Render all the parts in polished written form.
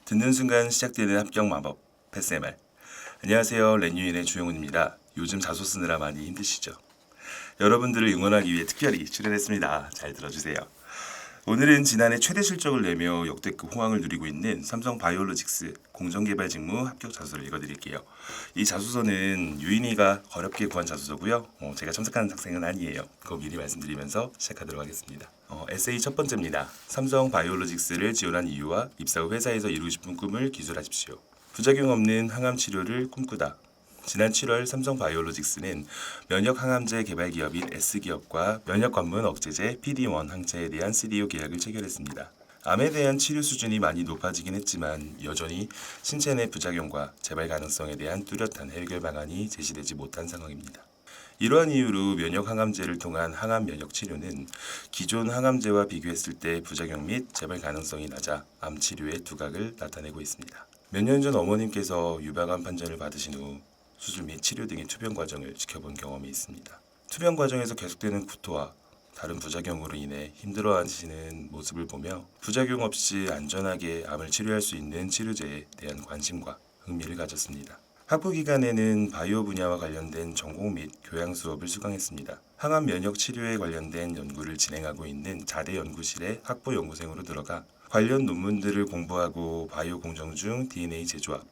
듣는 순간 시작되는 합격 마법 패스MR. 안녕하세요, 렌유인의 주영훈입니다. 요즘 자소 쓰느라 많이 힘드시죠? 여러분들을 응원하기 위해 특별히 출연했습니다. 잘 들어주세요. 오늘은 지난해 최대 실적을 내며 역대급 호황을 누리고 있는 삼성 바이오로직스 공정개발 직무 합격 자소서를 읽어드릴게요. 이 자소서는 유인이가 어렵게 구한 자소서고요. 제가 첨삭한 학생은 아니에요. 그거 미리 말씀드리면서 시작하도록 하겠습니다. 에세이 첫 번째입니다. 삼성 바이오로직스를 지원한 이유와 입사 후 회사에서 이루고 싶은 꿈을 기술하십시오. 부작용 없는 항암 치료를 꿈꾸다. 지난 7월 삼성 바이오로직스는 면역 항암제 개발 기업인 S기업과 면역 관문 억제제 PD-1 항체에 대한 CDO 계약을 체결했습니다. 암에 대한 치료 수준이 많이 높아지긴 했지만 여전히 신체 내 부작용과 재발 가능성에 대한 뚜렷한 해결 방안이 제시되지 못한 상황입니다. 이러한 이유로 면역 항암제를 통한 항암 면역 치료는 기존 항암제와 비교했을 때 부작용 및 재발 가능성이 낮아 암 치료의 두각을 나타내고 있습니다. 몇 년 전 어머님께서 유방암 판정을 받으신 후 수술 및 치료 등의 투병 과정을 지켜본 경험이 있습니다. 투병 과정에서 계속되는 구토와 다른 부작용으로 인해 힘들어하시는 모습을 보며 부작용 없이 안전하게 암을 치료할 수 있는 치료제에 대한 관심과 흥미를 가졌습니다. 학부 기간에는 바이오 분야와 관련된 전공 및 교양 수업을 수강했습니다. 항암 면역 치료에 관련된 연구를 진행하고 있는 자대 연구실의 학부 연구생으로 들어가 관련 논문들을 공부하고 바이오 공정 중 DNA 재조합,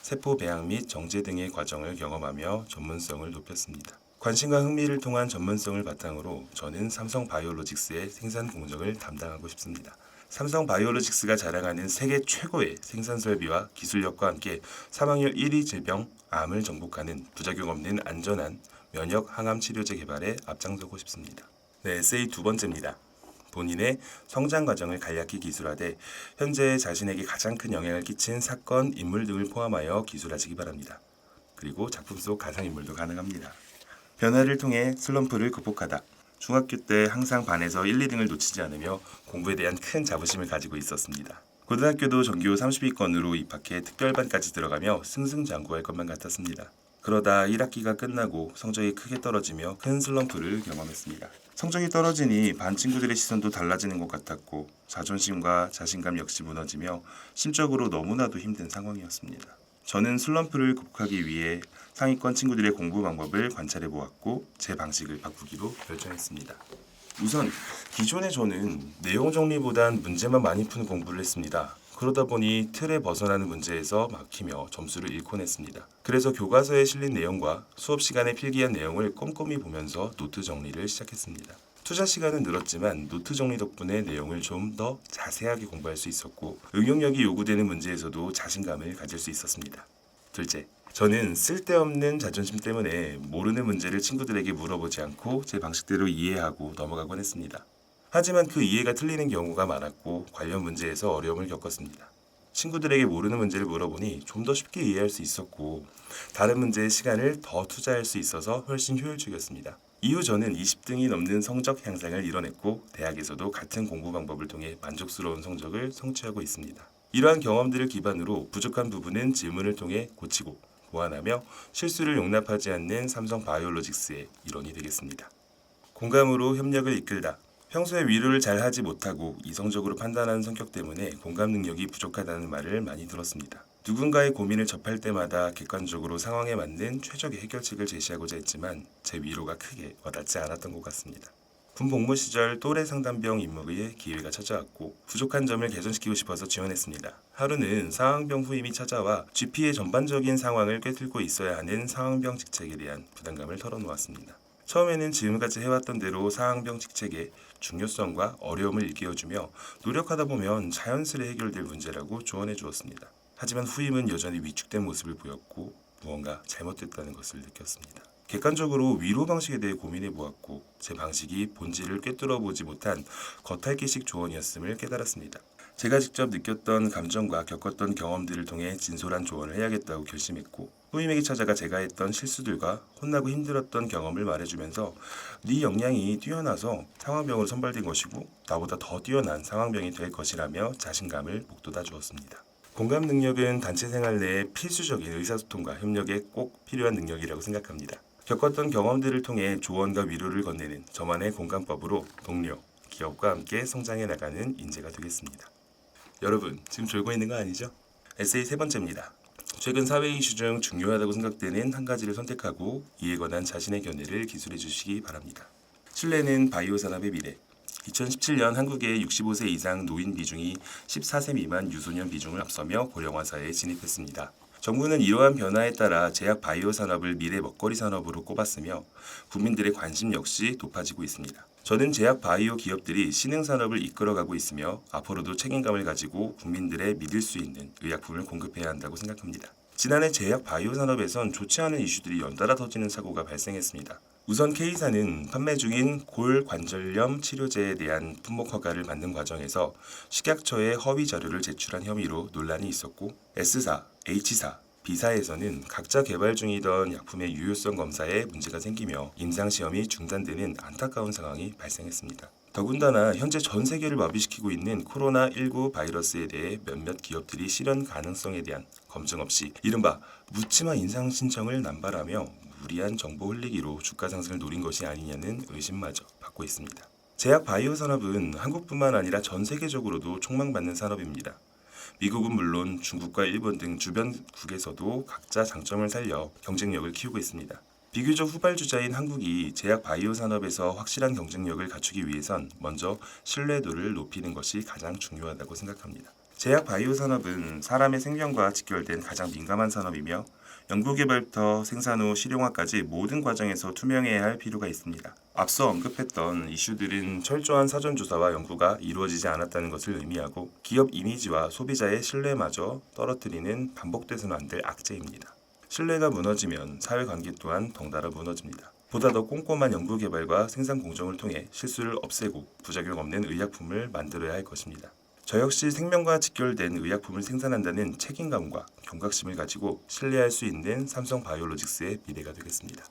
세포 배양 및 정제 등의 과정을 경험하며 전문성을 높였습니다. 관심과 흥미를 통한 전문성을 바탕으로 저는 삼성 바이오로직스의 생산 공정을 담당하고 싶습니다. 삼성 바이오로직스가 자랑하는 세계 최고의 생산 설비와 기술력과 함께 사망률 1위 질병, 암을 정복하는 부작용 없는 안전한 면역 항암 치료제 개발에 앞장서고 싶습니다. 에세이 두 번째입니다. 본인의 성장 과정을 간략히 기술하되 현재 자신에게 가장 큰 영향을 끼친 사건, 인물 등을 포함하여 기술하시기 바랍니다. 그리고 작품 속 가상인물도 가능합니다. 변화를 통해 슬럼프를 극복하다. 중학교 때 항상 반에서 1, 2등을 놓치지 않으며 공부에 대한 큰 자부심을 가지고 있었습니다. 고등학교도 전교 30위권으로 입학해 특별반까지 들어가며 승승장구할 것만 같았습니다. 그러다 1학기가 끝나고 성적이 크게 떨어지며 큰 슬럼프를 경험했습니다. 성적이 떨어지니 반 친구들의 시선도 달라지는 것 같았고 자존심과 자신감 역시 무너지며 심적으로 너무나도 힘든 상황이었습니다. 저는 슬럼프를 극복하기 위해 상위권 친구들의 공부 방법을 관찰해 보았고 제 방식을 바꾸기로 결정했습니다. 우선 기존에 저는 내용 정리보단 문제만 많이 푸는 공부를 했습니다. 그러다 보니 틀에 벗어나는 문제에서 막히며 점수를 잃곤 했습니다. 그래서 교과서에 실린 내용과 수업 시간에 필기한 내용을 꼼꼼히 보면서 노트 정리를 시작했습니다. 투자 시간은 늘었지만 노트 정리 덕분에 내용을 좀 더 자세하게 공부할 수 있었고 응용력이 요구되는 문제에서도 자신감을 가질 수 있었습니다. 둘째, 저는 쓸데없는 자존심 때문에 모르는 문제를 친구들에게 물어보지 않고 제 방식대로 이해하고 넘어가곤 했습니다. 하지만 그 이해가 틀리는 경우가 많았고 관련 문제에서 어려움을 겪었습니다. 친구들에게 모르는 문제를 물어보니 좀 더 쉽게 이해할 수 있었고 다른 문제에 시간을 더 투자할 수 있어서 훨씬 효율적이었습니다. 이후 저는 20등이 넘는 성적 향상을 이뤄냈고 대학에서도 같은 공부 방법을 통해 만족스러운 성적을 성취하고 있습니다. 이러한 경험들을 기반으로 부족한 부분은 질문을 통해 고치고 보완하며 실수를 용납하지 않는 삼성 바이오로직스의 일원이 되겠습니다. 공감으로 협력을 이끌다. 평소에 위로를 잘 하지 못하고 이성적으로 판단하는 성격 때문에 공감 능력이 부족하다는 말을 많이 들었습니다. 누군가의 고민을 접할 때마다 객관적으로 상황에 맞는 최적의 해결책을 제시하고자 했지만 제 위로가 크게 와닿지 않았던 것 같습니다. 군 복무 시절 또래 상담병 임무의 기회가 찾아왔고 부족한 점을 개선시키고 싶어서 지원했습니다. 하루는 상황병 후임이 찾아와 GP의 전반적인 상황을 꿰뚫고 있어야 하는 상황병 직책에 대한 부담감을 털어놓았습니다. 처음에는 지금까지 해왔던 대로 상황병 직책의 중요성과 어려움을 일깨워주며 노력하다 보면 자연스레 해결될 문제라고 조언해 주었습니다. 하지만 후임은 여전히 위축된 모습을 보였고 무언가 잘못됐다는 것을 느꼈습니다. 객관적으로 위로 방식에 대해 고민해 보았고 제 방식이 본질을 꿰뚫어 보지 못한 겉핥기식 조언이었음을 깨달았습니다. 제가 직접 느꼈던 감정과 겪었던 경험들을 통해 진솔한 조언을 해야겠다고 결심했고 후임에게 찾아가 제가 했던 실수들과 혼나고 힘들었던 경험을 말해주면서 네 역량이 뛰어나서 상황병으로 선발된 것이고 나보다 더 뛰어난 상황병이 될 것이라며 자신감을 북돋아 주었습니다. 공감 능력은 단체 생활 내에 필수적인 의사소통과 협력에 꼭 필요한 능력이라고 생각합니다. 겪었던 경험들을 통해 조언과 위로를 건네는 저만의 공감법으로 동료, 기업과 함께 성장해 나가는 인재가 되겠습니다. 여러분, 지금 졸고 있는 거 아니죠? 에세이 세 번째입니다. 최근 사회 이슈 중 중요하다고 생각되는 한 가지를 선택하고 이에 관한 자신의 견해를 기술해 주시기 바랍니다. 신뢰는 바이오 산업의 미래. 2017년 한국의 65세 이상 노인 비중이 14세 미만 유소년 비중을 앞서며 고령화 사회에 진입했습니다. 정부는 이러한 변화에 따라 제약 바이오 산업을 미래 먹거리 산업으로 꼽았으며 국민들의 관심 역시 높아지고 있습니다. 저는 제약 바이오 기업들이 신흥 산업을 이끌어가고 있으며 앞으로도 책임감을 가지고 국민들의 믿을 수 있는 의약품을 공급해야 한다고 생각합니다. 지난해 제약 바이오 산업에선 좋지 않은 이슈들이 연달아 터지는 사고가 발생했습니다. 우선 K사는 판매 중인 골관절염 치료제에 대한 품목 허가를 받는 과정에서 식약처에 허위 자료를 제출한 혐의로 논란이 있었고, S사, H사, B사에서는 각자 개발 중이던 약품의 유효성 검사에 문제가 생기며 임상시험이 중단되는 안타까운 상황이 발생했습니다. 더군다나 현재 전 세계를 마비시키고 있는 코로나19 바이러스에 대해 몇몇 기업들이 실현 가능성에 대한 검증 없이 이른바 묻지마 인상 신청을 남발하며 무리한 정보 흘리기로 주가 상승을 노린 것이 아니냐는 의심마저 받고 있습니다. 제약 바이오 산업은 한국뿐만 아니라 전 세계적으로도 촉망받는 산업입니다. 미국은 물론 중국과 일본 등 주변국에서도 각자 장점을 살려 경쟁력을 키우고 있습니다. 비교적 후발주자인 한국이 제약 바이오 산업에서 확실한 경쟁력을 갖추기 위해선 먼저 신뢰도를 높이는 것이 가장 중요하다고 생각합니다. 제약 바이오 산업은 사람의 생명과 직결된 가장 민감한 산업이며 연구개발부터 생산 후 실용화까지 모든 과정에서 투명해야 할 필요가 있습니다. 앞서 언급했던 이슈들은 철저한 사전조사와 연구가 이루어지지 않았다는 것을 의미하고 기업 이미지와 소비자의 신뢰마저 떨어뜨리는 반복돼서는 안 될 악재입니다. 신뢰가 무너지면 사회관계 또한 덩달아 무너집니다. 보다 더 꼼꼼한 연구개발과 생산 공정을 통해 실수를 없애고 부작용 없는 의약품을 만들어야 할 것입니다. 저 역시 생명과 직결된 의약품을 생산한다는 책임감과 경각심을 가지고 신뢰할 수 있는 삼성 바이오로직스의 미래가 되겠습니다.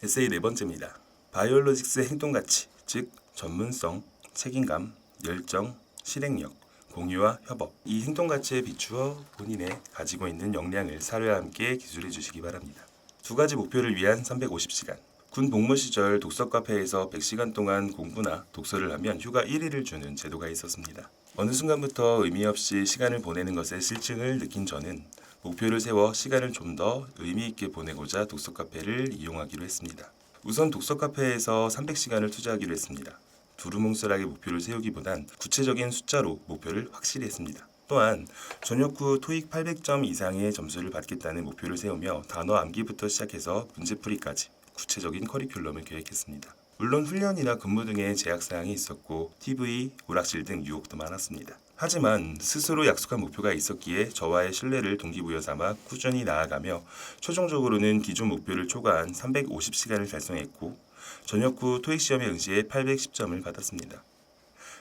에세이 네 번째입니다. 바이오로직스의 행동가치, 즉 전문성, 책임감, 열정, 실행력, 공유와 협업. 이 행동가치에 비추어 본인의 가지고 있는 역량을 사료와 함께 기술해 주시기 바랍니다. 두 가지 목표를 위한 350시간. 군 복무 시절 독서 카페에서 100시간 동안 공부나 독서를 하면 휴가 1일을 주는 제도가 있었습니다. 어느 순간부터 의미 없이 시간을 보내는 것에 실증을 느낀 저는 목표를 세워 시간을 좀 더 의미 있게 보내고자 독서 카페를 이용하기로 했습니다. 우선 독서 카페에서 300시간을 투자하기로 했습니다. 두루뭉술하게 목표를 세우기보단 구체적인 숫자로 목표를 확실히 했습니다. 또한 전역 후 토익 800점 이상의 점수를 받겠다는 목표를 세우며 단어 암기부터 시작해서 문제풀이까지 구체적인 커리큘럼을 계획했습니다. 물론 훈련이나 근무 등의 제약사항이 있었고 TV, 오락실 등 유혹도 많았습니다. 하지만 스스로 약속한 목표가 있었기에 저와의 신뢰를 동기부여 삼아 꾸준히 나아가며 최종적으로는 기존 목표를 초과한 350시간을 달성했고 전역 후 토익 시험에 응시해 810점을 받았습니다.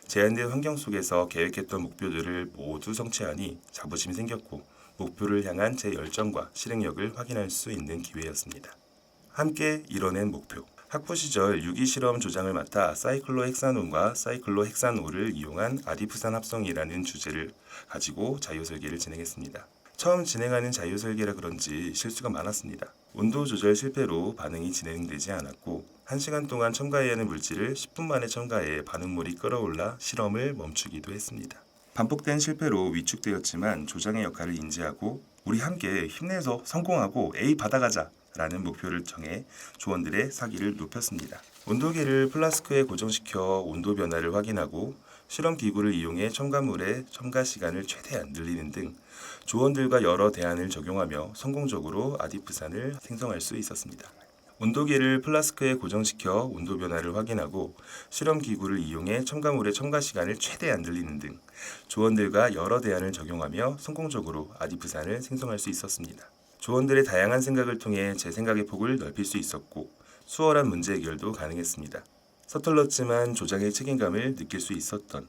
제한된 환경 속에서 계획했던 목표들을 모두 성취하니 자부심이 생겼고 목표를 향한 제 열정과 실행력을 확인할 수 있는 기회였습니다. 함께 이뤄낸 목표. 학부 시절 유기실험 조장을 맡아 사이클로헥사논과 사이클로헥사놀을 이용한 아디프산 합성이라는 주제를 가지고 자유설계를 진행했습니다. 처음 진행하는 자유설계라 그런지 실수가 많았습니다. 온도 조절 실패로 반응이 진행되지 않았고 1시간 동안 첨가해야 하는 물질을 10분 만에 첨가해 반응물이 끓어올라 실험을 멈추기도 했습니다. 반복된 실패로 위축되었지만 조장의 역할을 인지하고 우리 함께 힘내서 성공하고 A 받아가자 라는 목표를 정해 조원들의 사기를 높였습니다. 온도계를 플라스크에 고정시켜 온도 변화를 확인하고 실험 기구를 이용해 첨가물의 첨가 시간을 최대한 늘리는 등 조원들과 여러 대안을 적용하며 성공적으로 아디프산을 생성할 수 있었습니다. 온도계를 플라스크에 고정시켜 온도 변화를 확인하고 실험 기구를 이용해 첨가물의 첨가 시간을 최대한 늘리는 등 조원들과 여러 대안을 적용하며 성공적으로 아디프산을 생성할 수 있었습니다. 조원들의 다양한 생각을 통해 제 생각의 폭을 넓힐 수 있었고 수월한 문제 해결도 가능했습니다. 서툴렀지만 조장의 책임감을 느낄 수 있었던,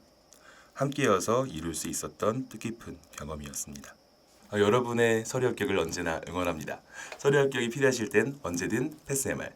함께여서 이룰 수 있었던 뜻깊은 경험이었습니다. 여러분의 서류 합격을 언제나 응원합니다. 서류 합격이 필요하실 땐 언제든 패스MR